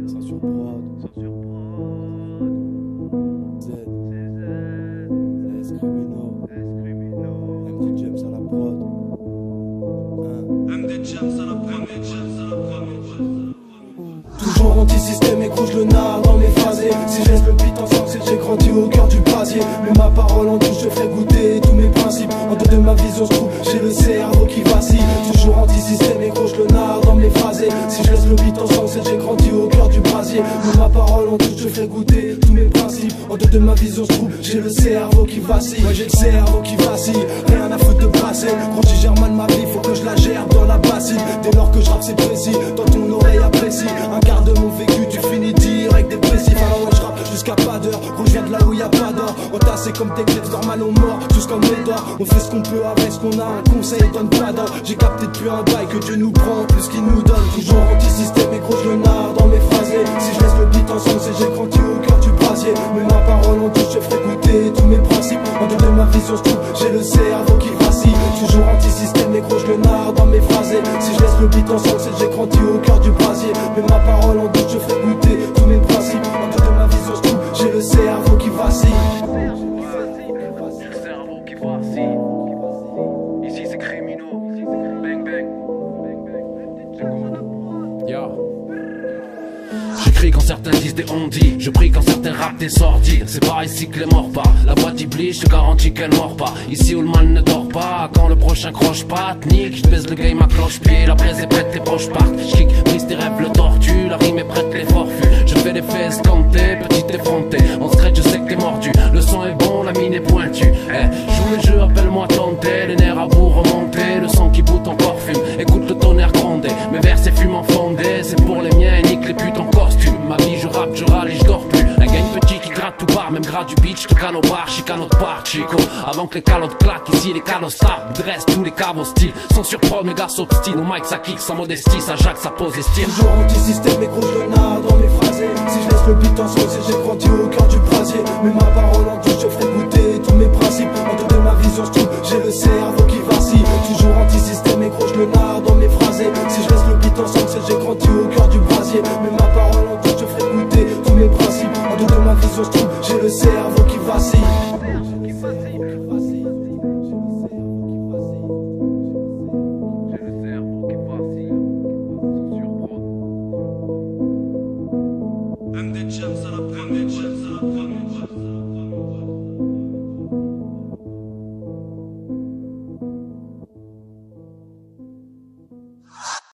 Censure prod. Z. S Criminaux. MD James à la prod. MD James à la prod. Toujours anti-système et gros je le narre dans mes phrasés. Si je laisse le beat ensemble c'est que j'ai grandi au cœur du brasier. Mais ma parole en touche je ferai goûter tous mes principes. En deux de ma vision je trouve j'ai le cerveau qui vacille. Toujours anti-système et gros je le narre dans mes phrasés. Si je laisse le beat ensemble c'est que j'ai grandi au cœur du brasier. Mais ma parole en touche je ferai goûter tous mes principes. En deux de ma vision je trouve j'ai le cerveau qui vacille. Ouais j'ai le cerveau qui vacille. Rien à foutre de brasser. Gros tu gères mal ma vie faut que je la gère dans la bassine. Dès lors que je rappe c'est précis. Dans ton oreille apprécie. Un quart de mon vécu tu finis direct dépressif. Alors ouais je rappe jusqu'à pas d'heure. Gros je viens de là où y a pas d'or. Entassé comme des clips normal on mord. Tous comme les doigts. On fait ce qu'on peut avec ce qu'on a. Un conseil donne pas d'or. J'ai capté depuis un bail que Dieu nous prend plus qu'il nous donne. Toujours anti-système et gros je le narre dans mes phrasés. Si je laisse le beat ensemble c'est j'ai grandi au cœur du brasier. Mais ma parole en touche je ferai goûter tous mes principes. En deux de ma vision je trouve j'ai le cerveau qui vacille. Toujours anti-système et gros je le narre dans mes phrasés. Si je laisse le beat ensemble c'est j'ai grandi au cœur du brasier. Mais ma parole en touche je ferai goûter tous mes principes. En deux de ma vision je trouve j'ai le cerveau qui vacille. Le cerveau qui vacille. Ici c'est Criminaux. Bang bang. J'écris quand certains disent des on-dit. Je prie quand certains rappent des sordides. C'est pas ici que les morts partent. La boîte iblis, je te garantis qu'elle mord pas. Ici où le mal ne dort pas. Quand le prochain croche pas, nique. Je baise le game à cloche-pied. La presse est prête, tes proches partent. J'kick, brise tes rêves, le tortue. La rime est prête, les forfus. Je fais des faits escampés, petit effronté. En secret, je sais que t'es mordu. Le son est bon, la mine est pointue. Joue le jeu, appelle-moi tenter. Les nerfs à bout remonter. Le sang qui bout encore fume. Écoute le tonnerre gronder. Mes vers c'est fumant fondé. C'est pour les miens et nique les putes en costume. Ma vie je rappe, je râle et je dors plus. Un gagne petit qui gratte tout part, même gras du beach. Te au bar, chicane autre part, chico. Avant que les calottes claquent, ici les calos tapent. Dresse tous les caves styles. Sans surprendre, mes gars s'obstinent. Au mic ça kick, sans modestie, ça jacque, ça pose et style. Toujours anti-système et gros je le narre dans mes phrasés. Si je laisse le beat ensemble c'est j'ai grandi au cœur du brasier. Mais ma parole en touche je ferai goûter tous mes principes. En deux de ma vision je trouve j'ai le cerveau qui vacille. Toujours anti-système et gros je le narre dans mes phrasés. Si je laisse le beat ensemble c'est j'ai grandi au cœur du brasier. Mais ma parole en touche je ferai goûter tous mes principes. En deux de ma vision je trouve j'ai le cerveau